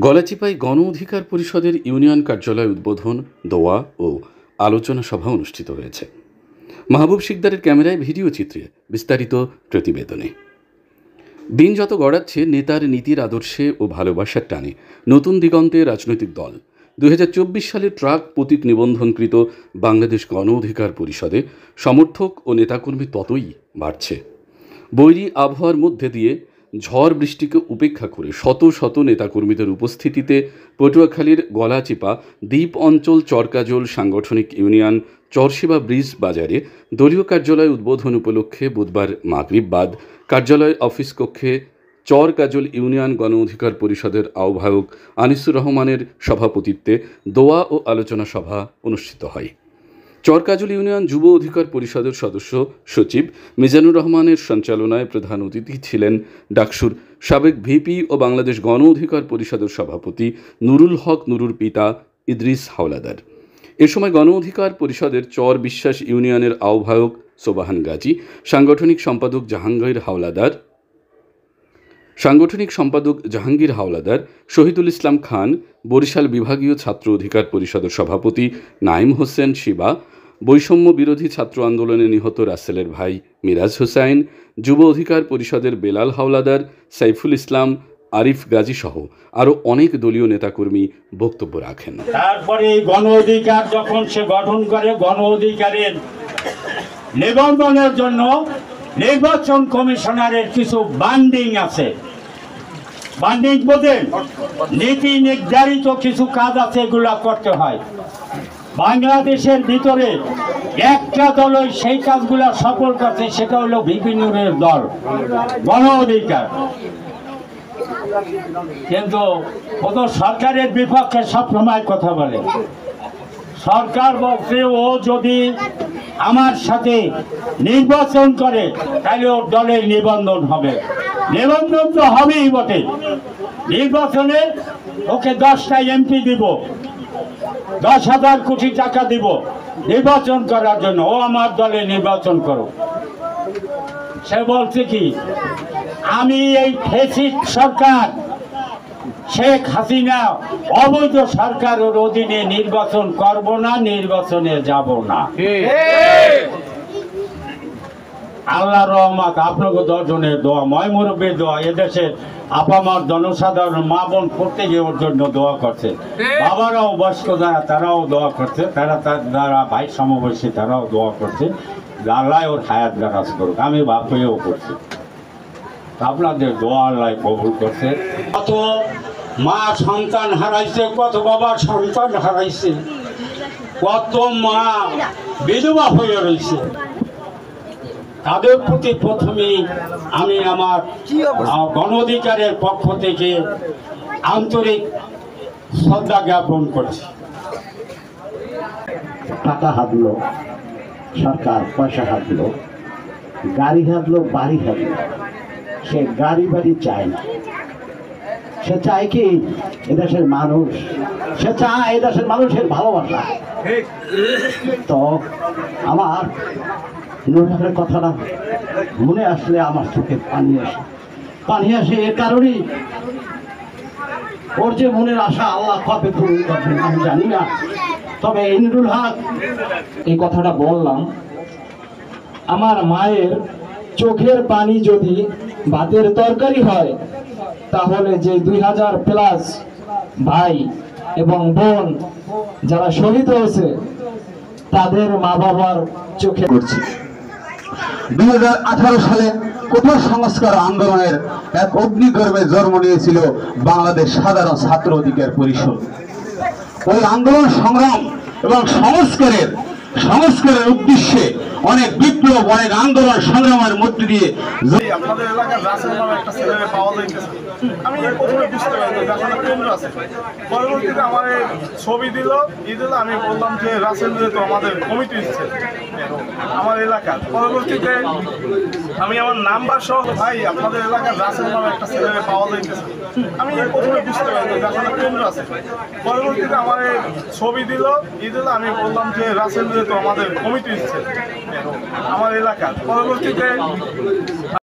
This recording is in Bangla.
গলাচিপায় গণ অধিকার পরিষদের ইউনিয়ন কার্যালয় উদ্বোধন, দোয়া ও আলোচনা সভা অনুষ্ঠিত হয়েছে। মাহবুব শিকদারের ক্যামেরায় ভিডিও চিত্রে বিস্তারিত প্রতিবেদনে। দিন যত গড়াচ্ছে, নেতার নীতির আদর্শে ও ভালোবাসার টানে নতুন দিগন্তে রাজনৈতিক দল 2024 সালে ট্রাক প্রতীক নিবন্ধনকৃত বাংলাদেশ গণ অধিকার পরিষদে সমর্থক ও নেতাকর্মী ততই বাড়ছে। বৈরী আবহাওয়ার মধ্যে দিয়ে ঝড় বৃষ্টিকে উপেক্ষা করে শত শত নেতাকর্মীদের উপস্থিতিতে পটুয়াখালীর গলাচিপা দ্বীপ অঞ্চল চরকাজল সাংগঠনিক ইউনিয়ন চরসেবা ব্রিজ বাজারে দলীয় কার্যালয় উদ্বোধন উপলক্ষে বুধবার মাগরিব বাদ কার্যালয় অফিস কক্ষে চরকাজল ইউনিয়ন গণ অধিকার পরিষদের আহ্বায়ক আনিসুর রহমানের সভাপতিত্বে দোয়া ও আলোচনা সভা অনুষ্ঠিত হয়। চরকাজল ইউনিয়ন যুব অধিকার পরিষদের সদস্য সচিব মিজানুর রহমানের সঞ্চালনায় প্রধান অতিথি ছিলেন ডাকসুর সাবেক ভিপি ও বাংলাদেশ গণ অধিকার পরিষদের সভাপতি নুরুল হক নুরুর পিতা ইদ্রিস হাওলাদার। এ সময় গণ অধিকার পরিষদের চর বিশ্বাস ইউনিয়নের আহ্বায়ক সোবাহান গাজী, সাংগঠনিক সম্পাদক জাহাঙ্গীর হাওলাদার, শহীদুল ইসলাম খান, বরিশাল বিভাগীয় ছাত্র অধিকার পরিষদের সভাপতি নাইম হোসেন শিবা, বৈষম্য বিরোধী ছাত্র আন্দোলনে নিহত রাসেলের ভাই মিরাজ হোসাইন, যুব অধিকার পরিষদের বেলাল হাওলাদার, সাইফুল ইসলাম, আরিফ গাজী সহ আরও অনেক দলীয় নেতাকর্মী বক্তব্য রাখেন। তারপরে গণ অধিকার যখন সে গঠন করে, গণ অধিকারের নিবন্ধনের জন্য নির্বাচন কমিশনারের কিছু বান্ডিং আছে। বান্ডিং বোঝেন, নীতি নির্ধারিত কিছু কাজ আছে, এগুলো করতে হয়। বাংলাদেশের ভিতরে একটা দলই সেই কাজগুলো সফল করছে, সেটা হলো বিভিন্ন দল গণ অধিকার। কিন্তু ও তো সরকারের বিপক্ষে সবসময় কথা বলে। সরকার বলছে ও যদি আমার সাথে নির্বাচন করে তাহলে ওর দলের নিবন্ধন হবে। নিবন্ধন তো হবেই বটে, নির্বাচনে ওকে 10টা এমপি দিব, 10,000 কোটি টাকা দিব নির্বাচন করার জন্য। ও আমার দলে নির্বাচন করো। সে বলছে কি, আমি এই ফ্যাসিস্ট সরকার শেখ হাসিনা অবৈধ সরকারের অধীনে নির্বাচন করব না, নির্বাচনে যাব না। আল্লাহর রহমত, আপনাকে 10 জনের দোয়া, ময় মুরব্বীর দোয়া, এদেশের আপামার জনসাধারণ মা বোন করতে গিয়ে ওর জন্য দোয়া করছে। বাবারাও বয়স্ক যারা, তারাও দোয়া করছে, যারা ভাই সমবয়সী তারাও দোয়া করছে। আল্লাহ ওর হায়াত দারাজ করুক। আমি বাপেও করছি, আপনাদের দোয়া আল্লাহ কবুল করছে। কত মা সন্তান হারাইছে, কত বাবা সন্তান হারাইছে, কত মা বিধবা হয়ে রয়েছে। তাদের প্রতি প্রথমেই আমি আমার গণ অধিকারের পক্ষ থেকে আন্তরিক শ্রদ্ধা জ্ঞাপন করছি। টাকা হাতলো সরকার, পয়সা হাতলো, গাড়ি হাতলো, বাড়ি হাতলো। সে গাড়ি বাড়ি চায় না, সে চায় কি এদেশের মানুষ, সে চায় এদেশের মানুষের ভালোবাসা। তো আমার নুরুলের কথাটা মনে আসলে আমার চোখে পানি আসে। এর কারণেই ওর যে মনের আশা আল্লাহ কবে পূরণ করবেন আমি জানি না। তবে নুরুল হক এই কথাটা বললাম, আমার মায়ের চোখের পানি যদি ভাতের তরকারি হয়, তাহলে যে 2000+ ভাই এবং বোন যারা শহীদ হয়েছে তাদের মা বাবার চোখে করছি। 2018 সালে কঠোর সংস্কার আন্দোলনের এক অগ্নিগর্ভে জন্ম নিয়েছিল বাংলাদেশ সাধারণ ছাত্র অধিকার পরিষদ। ওই আন্দোলন সংগ্রাম এবং সংস্কারের উদ্দেশ্যে অনেক বিপ্লব, অনেক আন্দোলন সংগ্রামের মধ্যে দিয়ে আপনাদের এলাকার রাসেল নামে একটা ছেলেকে পাওয়া যাইতেছে। আমি প্রথমে বুঝতে পারি রাসেলের কেন্দ্র আছে। পরবর্তীতে আমার ছবি দিল, আমি বললাম যে রাসেল যেহেতু আমাদের কমিটির আমার এলাকার। পরবর্তীতে আমি আমার নাম্বার সহ, ভাই আপনাদের এলাকার রাসেল নামে একটা ছেলেকে পাওয়া যাইতেছে। আমি প্রথমে বুঝতে পারি রাসেলের কেন্দ্র আছে। পরবর্তীতে আমার ছবি দিল, আমি বললাম যে রাসেল যেহেতু আমাদের কমিটির আমার এলাকার। পরবর্তীতে